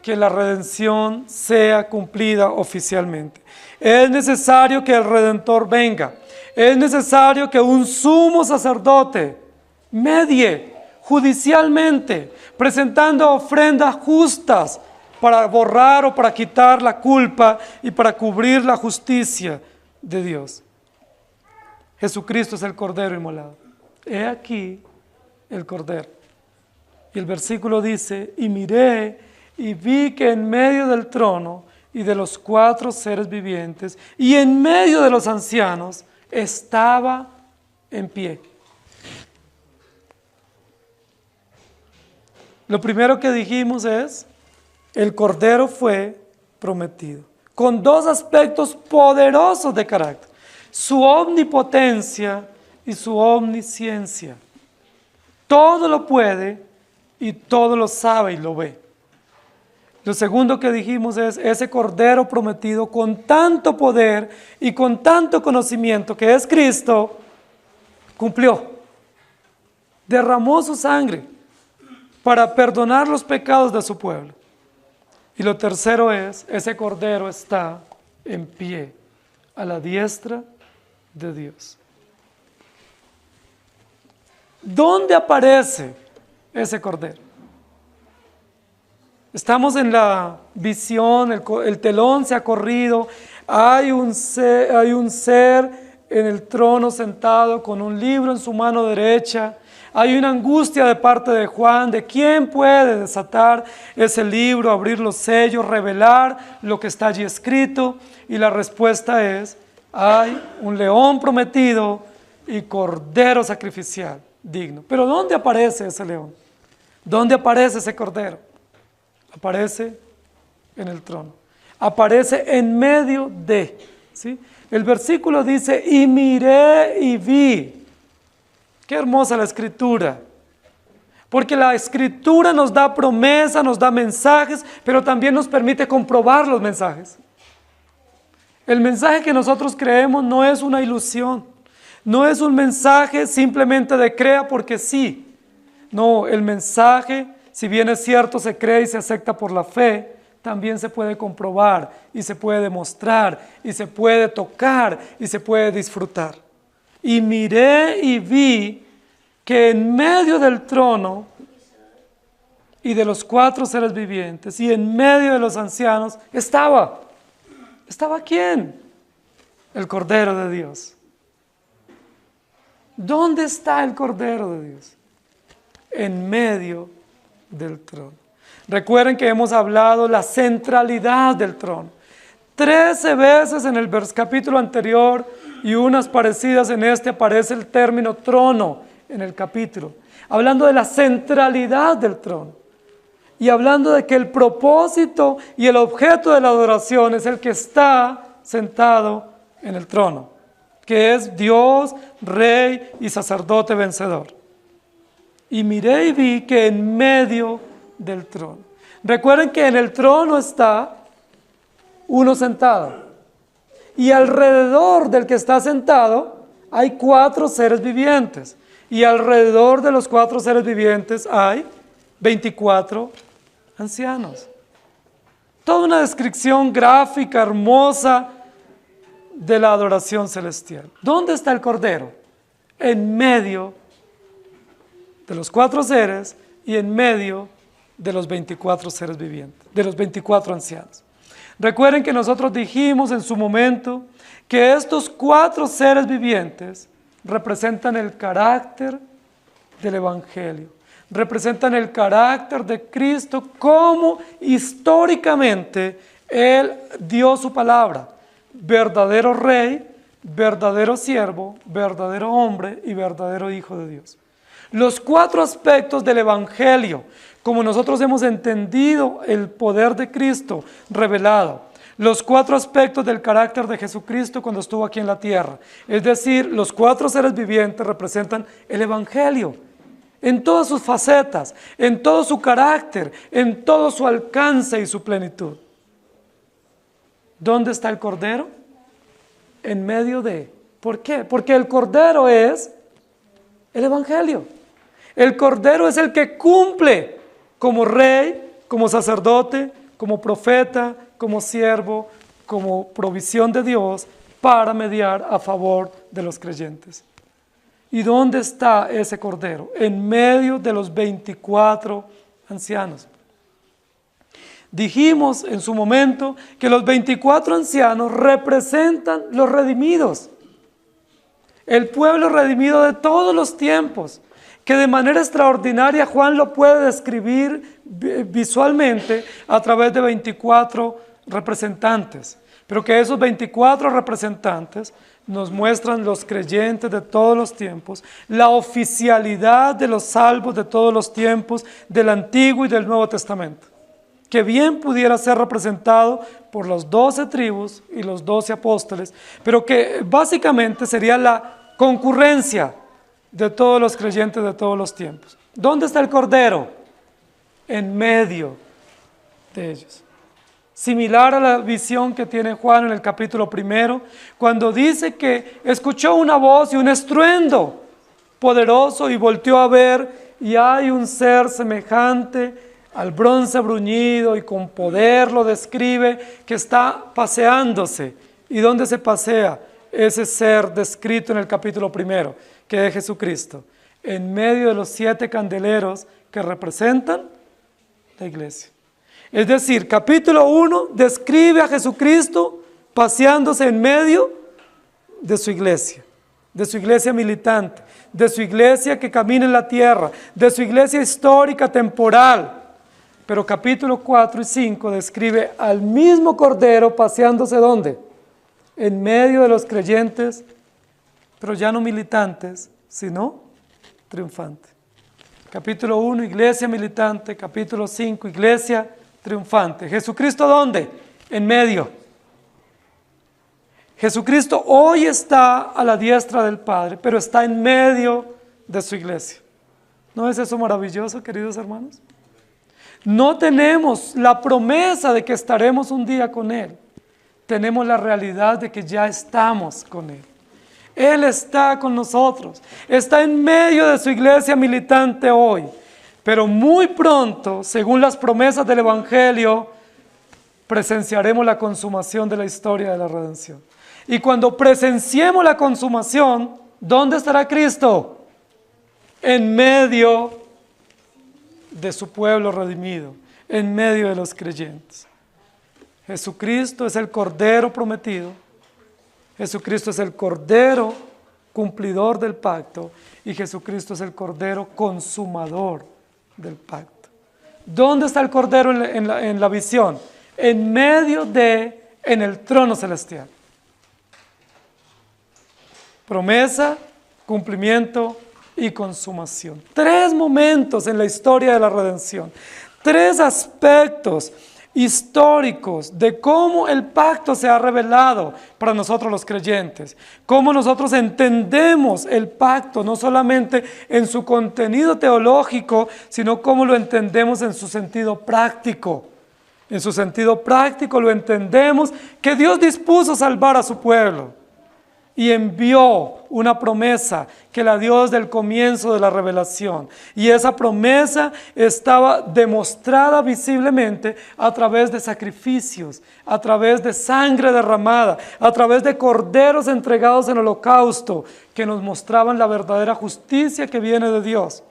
que la redención sea cumplida oficialmente. Es necesario que el Redentor venga. Es necesario que un sumo sacerdote medie judicialmente, presentando ofrendas justas para borrar o para quitar la culpa y para cubrir la justicia de Dios. Jesucristo es el Cordero inmolado. He aquí el Cordero. Y el versículo dice, y miré y vi que en medio del trono y de los 4 seres vivientes y en medio de los ancianos estaba en pie. Lo primero que dijimos es, el Cordero fue prometido, con 2 aspectos poderosos de carácter, su omnipotencia y su omnisciencia. Todo lo puede y todo lo sabe y lo ve. Lo segundo que dijimos es, ese Cordero prometido con tanto poder y con tanto conocimiento que es Cristo, cumplió, derramó su sangre para perdonar los pecados de su pueblo. Y lo tercero es, ese Cordero está en pie, a la diestra de Dios. ¿Dónde aparece ese Cordero? Estamos en la visión, el telón se ha corrido, hay un ser en el trono sentado con un libro en su mano derecha. Hay una angustia de parte de Juan, de quién puede desatar ese libro, abrir los sellos, revelar lo que está allí escrito. Y la respuesta es, hay un león prometido y cordero sacrificial digno. Pero ¿dónde aparece ese león? ¿Dónde aparece ese cordero? Aparece en el trono. Aparece en medio de, ¿sí? El versículo dice, y miré y vi. Qué hermosa la Escritura, porque la Escritura nos da promesa, nos da mensajes, pero también nos permite comprobar los mensajes. El mensaje que nosotros creemos no es una ilusión, no es un mensaje simplemente de crea porque sí. No, el mensaje, si bien es cierto, se cree y se acepta por la fe, también se puede comprobar y se puede demostrar y se puede tocar y se puede disfrutar. Y miré y vi que en medio del trono y de los 4 seres vivientes y en medio de los ancianos ¿estaba quién? El Cordero de Dios. ¿Dónde está el Cordero de Dios? En medio del trono. Recuerden que hemos hablado la centralidad del trono. 13 veces en el capítulo anterior y unas parecidas en este aparece el término trono en el capítulo, hablando de la centralidad del trono. y hablando de que el propósito y el objeto de la adoración es el que está sentado en el trono, que es Dios, Rey y sacerdote vencedor. Y miré y vi que en medio del trono. Recuerden que en el trono está uno sentado. Y alrededor del que está sentado hay 4 seres vivientes. Y alrededor de los 4 seres vivientes hay 24 ancianos. Toda una descripción gráfica, hermosa de la adoración celestial. ¿Dónde está el Cordero? En medio de los 4 seres y en medio de los 24 seres vivientes, de los 24 ancianos. Recuerden que nosotros dijimos en su momento que estos 4 seres vivientes representan el carácter del Evangelio, representan el carácter de Cristo, como históricamente Él dio su palabra: verdadero Rey, verdadero siervo, verdadero hombre y verdadero Hijo de Dios. Los 4 aspectos del Evangelio, como nosotros hemos entendido el poder de Cristo revelado, los 4 aspectos del carácter de Jesucristo cuando estuvo aquí en la tierra, es decir, los 4 seres vivientes representan el Evangelio en todas sus facetas, en todo su carácter, en todo su alcance y su plenitud. ¿Dónde está el Cordero? En medio de. ¿Por qué? Porque el Cordero es el Evangelio. El Cordero es el que cumple como Rey, como sacerdote, como profeta, como siervo, como provisión de Dios para mediar a favor de los creyentes. ¿Y dónde está ese Cordero? En medio de los 24 ancianos. Dijimos en su momento que los 24 ancianos representan los redimidos, el pueblo redimido de todos los tiempos, que de manera extraordinaria Juan lo puede describir visualmente a través de 24 representantes, pero que esos 24 representantes nos muestran los creyentes de todos los tiempos, la oficialidad de los salvos de todos los tiempos, del Antiguo y del Nuevo Testamento, que bien pudiera ser representado por las 12 tribus y los 12 apóstoles, pero que básicamente sería la concurrencia de todos los creyentes de todos los tiempos. ¿Dónde está el Cordero? En medio de ellos. Similar a la visión que tiene Juan en el capítulo 1, cuando dice que escuchó una voz y un estruendo poderoso y volteó a ver, y hay un ser semejante al bronce bruñido y con poder lo describe, que está paseándose. ¿Y dónde se pasea ese ser descrito en el capítulo 1, que es Jesucristo? En medio de los 7 candeleros que representan la iglesia. Es decir, capítulo 1 describe a Jesucristo paseándose en medio de su iglesia militante, de su iglesia que camina en la tierra, de su iglesia histórica, temporal. Pero capítulo 4 y 5 describe al mismo Cordero paseándose ¿dónde? En medio de los creyentes, pero ya no militantes, sino triunfantes. Capítulo 1, iglesia militante. Capítulo 5, iglesia triunfante. ¿Jesucristo dónde? En medio. Jesucristo hoy está a la diestra del Padre, pero está en medio de su iglesia. ¿No es eso maravilloso, queridos hermanos? No tenemos la promesa de que estaremos un día con Él. Tenemos la realidad de que ya estamos con Él. Él está con nosotros, está en medio de su iglesia militante hoy, pero muy pronto, según las promesas del Evangelio, presenciaremos la consumación de la historia de la redención. Y cuando presenciemos la consumación, ¿dónde estará Cristo? En medio de su pueblo redimido, en medio de los creyentes. Jesucristo es el Cordero prometido. Jesucristo es el Cordero cumplidor del pacto y Jesucristo es el Cordero consumador del pacto. ¿Dónde está el Cordero en la visión? En medio en el trono celestial. Promesa, cumplimiento y consumación. 3 momentos en la historia de la redención. 3 aspectos históricos de cómo el pacto se ha revelado para nosotros los creyentes, cómo nosotros entendemos el pacto, no solamente en su contenido teológico, sino cómo lo entendemos en su sentido práctico. En su sentido práctico lo entendemos que Dios dispuso salvar a su pueblo y envió una promesa que la dio desde el comienzo de la revelación. Y esa promesa estaba demostrada visiblemente a través de sacrificios, a través de sangre derramada, a través de corderos entregados en holocausto, que nos mostraban la verdadera justicia que viene de Dios.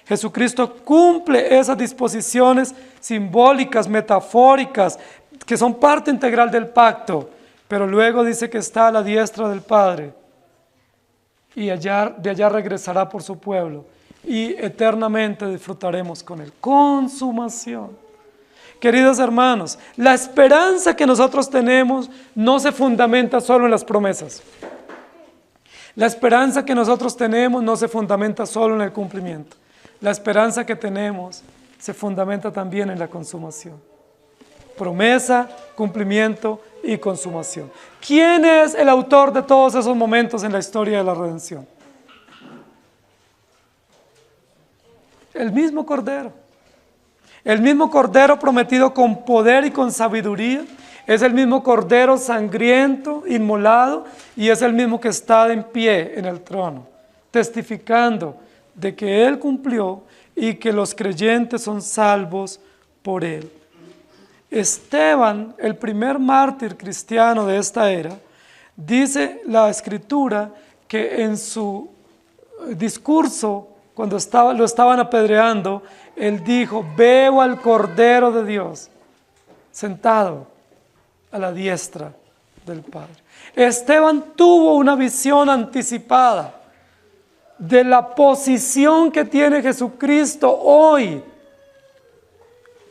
Jesucristo cumple esas disposiciones simbólicas, metafóricas, que son parte integral del pacto, pero luego dice que está a la diestra del Padre y de allá regresará por su pueblo y eternamente disfrutaremos con él. Consumación. Queridos hermanos, la esperanza que nosotros tenemos no se fundamenta solo en las promesas. La esperanza que nosotros tenemos no se fundamenta solo en el cumplimiento. La esperanza que tenemos se fundamenta también en la consumación. Promesa, cumplimiento y consumación. ¿Quién es el autor de todos esos momentos en la historia de la redención? El mismo Cordero. El mismo Cordero prometido con poder y con sabiduría. Es el mismo Cordero sangriento, inmolado, y es el mismo que está en pie en el trono, testificando de que Él cumplió y que los creyentes son salvos por Él. Esteban, el primer mártir cristiano de esta era, dice la Escritura que en su discurso, cuando lo estaban apedreando, él dijo: veo al Cordero de Dios sentado a la diestra del Padre. Esteban tuvo una visión anticipada de la posición que tiene Jesucristo hoy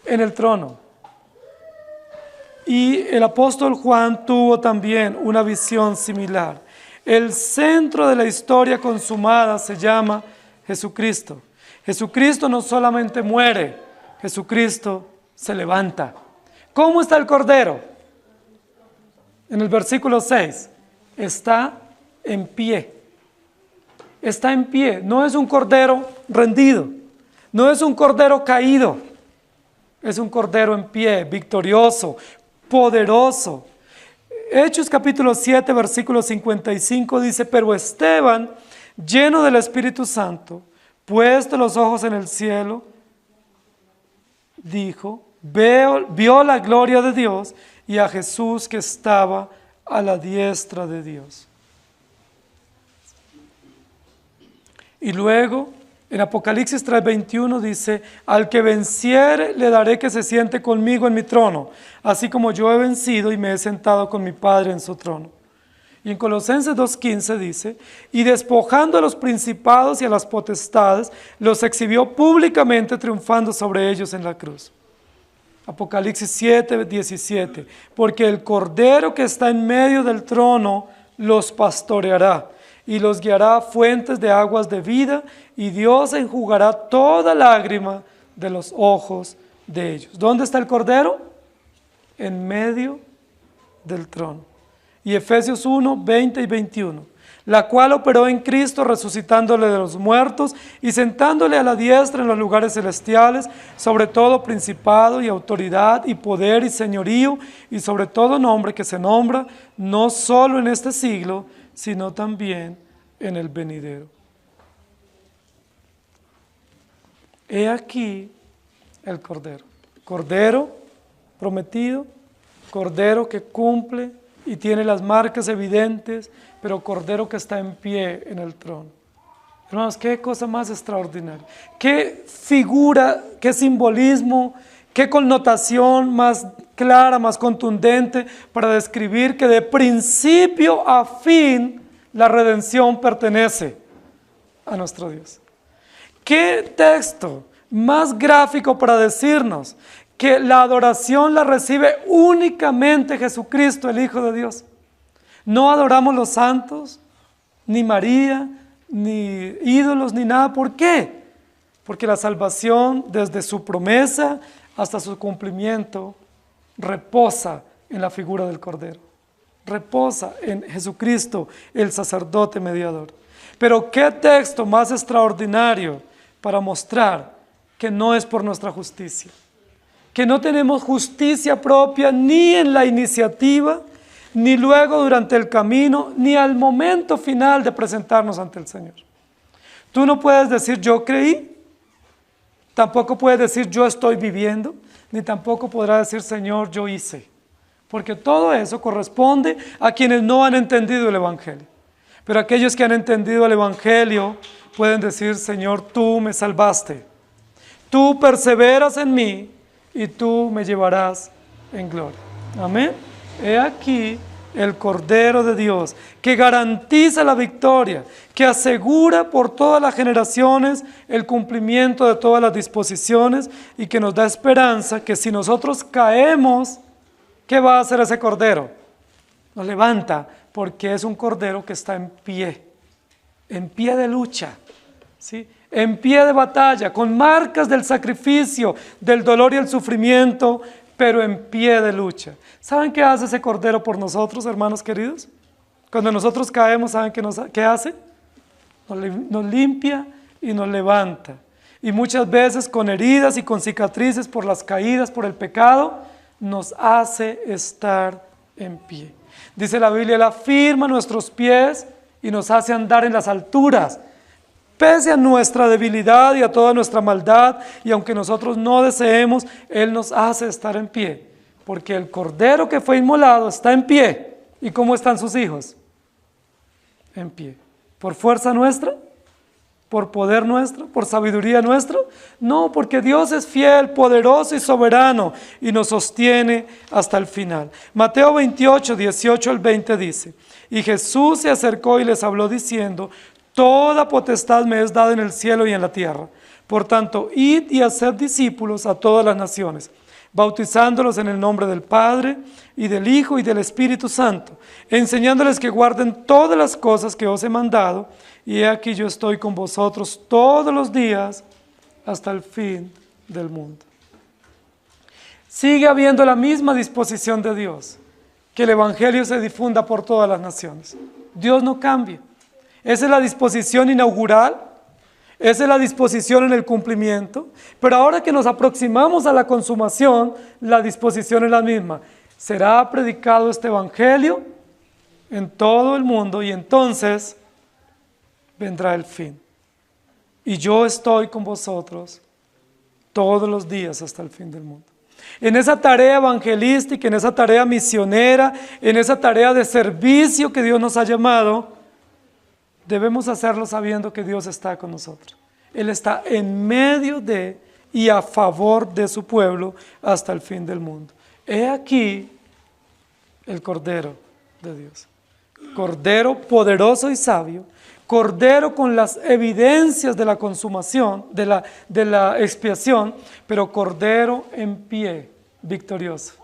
en el trono. Y el apóstol Juan tuvo también una visión similar. El centro de la historia consumada se llama Jesucristo. Jesucristo no solamente muere, Jesucristo se levanta. ¿Cómo está el Cordero? En el versículo 6, está en pie. Está en pie, no es un Cordero rendido, no es un Cordero caído, es un Cordero en pie, victorioso, poderoso. Hechos capítulo 7, versículo 55 dice: pero Esteban, lleno del Espíritu Santo, puesto los ojos en el cielo, dijo, vio la gloria de Dios y a Jesús que estaba a la diestra de Dios. Y luego, en Apocalipsis 3:21 dice: al que venciere le daré que se siente conmigo en mi trono, así como yo he vencido y me he sentado con mi Padre en su trono. Y en Colosenses 2:15 dice: y despojando a los principados y a las potestades, los exhibió públicamente, triunfando sobre ellos en la cruz. Apocalipsis 7:17: porque el Cordero que está en medio del trono los pastoreará y los guiará a fuentes de aguas de vida, y Dios enjugará toda lágrima de los ojos de ellos. ¿Dónde está el Cordero? En medio del trono. Y Efesios 1:20 y 21, la cual operó en Cristo, resucitándole de los muertos y sentándole a la diestra en los lugares celestiales, sobre todo principado y autoridad y poder y señorío, y sobre todo nombre que se nombra, no solo en este siglo, sino también en el venidero. He aquí el Cordero. Cordero prometido, Cordero que cumple y tiene las marcas evidentes, pero Cordero que está en pie en el trono. Hermanos, qué cosa más extraordinaria. Qué figura, qué simbolismo, qué connotación más clara, más contundente para describir que de principio a fin la redención pertenece a nuestro Dios. Qué texto más gráfico para decirnos que la adoración la recibe únicamente Jesucristo, el Hijo de Dios. No adoramos los santos, ni María, ni ídolos, ni nada. ¿Por qué? Porque la salvación desde su promesa hasta su cumplimiento, reposa en la figura del Cordero. Reposa en Jesucristo, el sacerdote mediador. Pero qué texto más extraordinario para mostrar que no es por nuestra justicia, que no tenemos justicia propia ni en la iniciativa, ni luego durante el camino, ni al momento final de presentarnos ante el Señor. Tú no puedes decir yo creí, tampoco puedes decir yo estoy viviendo, ni tampoco podrás decir Señor yo hice, porque todo eso corresponde a quienes no han entendido el Evangelio. Pero aquellos que han entendido el Evangelio pueden decir Señor tú me salvaste, tú perseveras en mí y tú me llevarás en gloria. Amén. He aquí el Cordero de Dios, que garantiza la victoria, que asegura por todas las generaciones el cumplimiento de todas las disposiciones y que nos da esperanza que si nosotros caemos, ¿qué va a hacer ese Cordero? Nos levanta, porque es un Cordero que está en pie de lucha, ¿sí? En pie de batalla, con marcas del sacrificio, del dolor y el sufrimiento, pero en pie de lucha. ¿Saben qué hace ese Cordero por nosotros, hermanos queridos? Cuando nosotros caemos, ¿saben qué hace? Nos limpia y nos levanta. Y muchas veces con heridas y con cicatrices por las caídas, por el pecado, nos hace estar en pie. Dice la Biblia, Él afirma nuestros pies y nos hace andar en las alturas. Pese a nuestra debilidad y a toda nuestra maldad, y aunque nosotros no deseemos, Él nos hace estar en pie, porque el Cordero que fue inmolado está en pie. ¿Y cómo están sus hijos? En pie. ¿Por fuerza nuestra? ¿Por poder nuestro? ¿Por sabiduría nuestra? No, porque Dios es fiel, poderoso y soberano, y nos sostiene hasta el final. Mateo 28, 18 al 20 dice, y Jesús se acercó y les habló diciendo, toda potestad me es dada en el cielo y en la tierra. Por tanto, id y haced discípulos a todas las naciones, bautizándolos en el nombre del Padre, y del Hijo, y del Espíritu Santo, enseñándoles que guarden todas las cosas que os he mandado, y he aquí yo estoy con vosotros todos los días, hasta el fin del mundo. Sigue habiendo la misma disposición de Dios, que el Evangelio se difunda por todas las naciones. Dios no cambia. Esa es la disposición inaugural, esa es la disposición en el cumplimiento, pero ahora que nos aproximamos a la consumación, la disposición es la misma. Será predicado este Evangelio en todo el mundo y entonces vendrá el fin. Y yo estoy con vosotros todos los días hasta el fin del mundo. En esa tarea evangelística, en esa tarea misionera, en esa tarea de servicio que Dios nos ha llamado, debemos hacerlo sabiendo que Dios está con nosotros. Él está en medio de y a favor de su pueblo hasta el fin del mundo. He aquí el Cordero de Dios. Cordero poderoso y sabio, Cordero con las evidencias de la consumación, de la expiación, pero Cordero en pie, victorioso.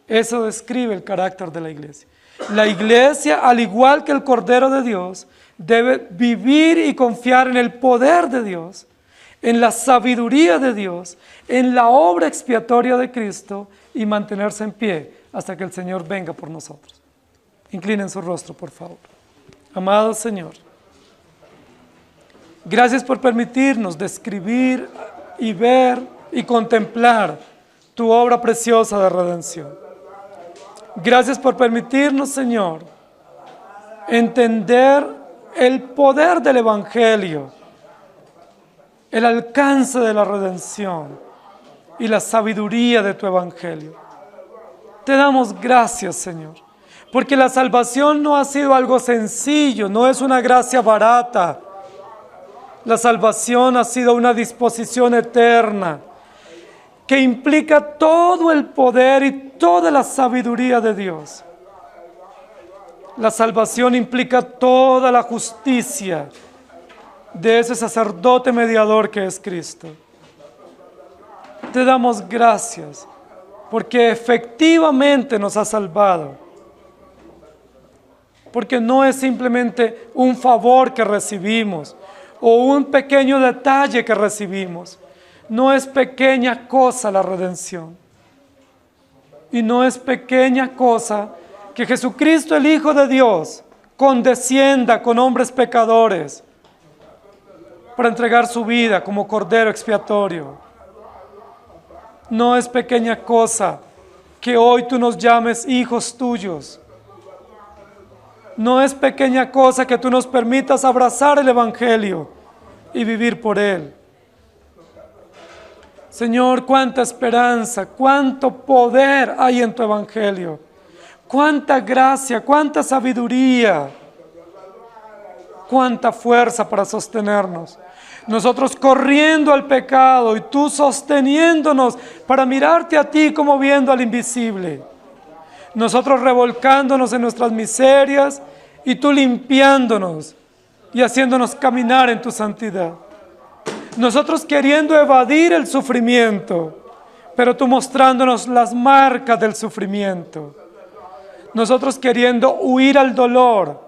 Eso describe el carácter de la iglesia. La iglesia, al igual que el Cordero de Dios, debe vivir y confiar en el poder de Dios, en la sabiduría de Dios, en la obra expiatoria de Cristo y mantenerse en pie hasta que el Señor venga por nosotros. Inclinen su rostro, por favor. Amado Señor, gracias por permitirnos describir y ver y contemplar tu obra preciosa de redención. Gracias por permitirnos, Señor, entender el poder del Evangelio, el alcance de la redención y la sabiduría de tu Evangelio. Te damos gracias, Señor, porque la salvación no ha sido algo sencillo, no es una gracia barata. La salvación ha sido una disposición eterna que implica todo el poder y toda la sabiduría de Dios. La salvación implica toda la justicia de ese sacerdote mediador que es Cristo. Te damos gracias porque efectivamente nos ha salvado. Porque no es simplemente un favor que recibimos o un pequeño detalle que recibimos. No es pequeña cosa la redención. Y no es pequeña cosa que Jesucristo, el Hijo de Dios, condescienda con hombres pecadores para entregar su vida como cordero expiatorio. No es pequeña cosa que hoy tú nos llames hijos tuyos. No es pequeña cosa que tú nos permitas abrazar el Evangelio y vivir por él. Señor, cuánta esperanza, cuánto poder hay en tu Evangelio. Cuánta gracia, cuánta sabiduría, cuánta fuerza para sostenernos. Nosotros corriendo al pecado y tú sosteniéndonos para mirarte a ti como viendo al invisible. Nosotros revolcándonos en nuestras miserias y tú limpiándonos y haciéndonos caminar en tu santidad. Nosotros queriendo evadir el sufrimiento, pero tú mostrándonos las marcas del sufrimiento. Nosotros queriendo huir al dolor,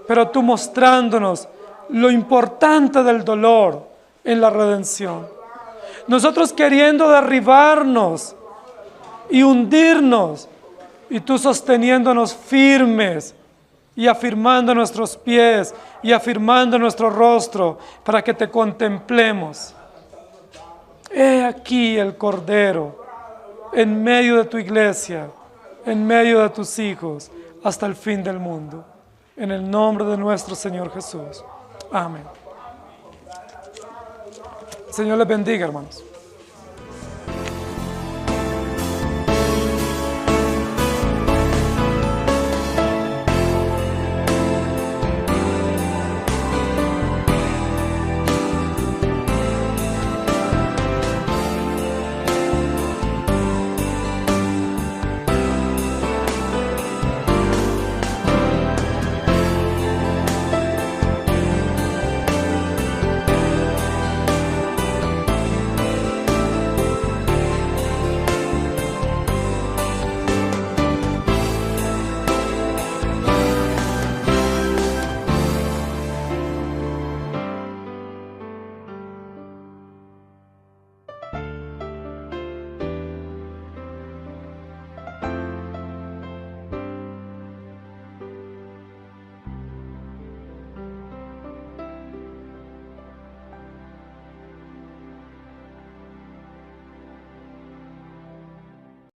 pero tú mostrándonos lo importante del dolor en la redención. Nosotros queriendo derribarnos y hundirnos, y tú sosteniéndonos firmes y afirmando nuestros pies y afirmando nuestro rostro para que te contemplemos. He aquí el Cordero en medio de tu iglesia, en medio de tus hijos, hasta el fin del mundo. En el nombre de nuestro Señor Jesús. Amén. El Señor les bendiga, hermanos.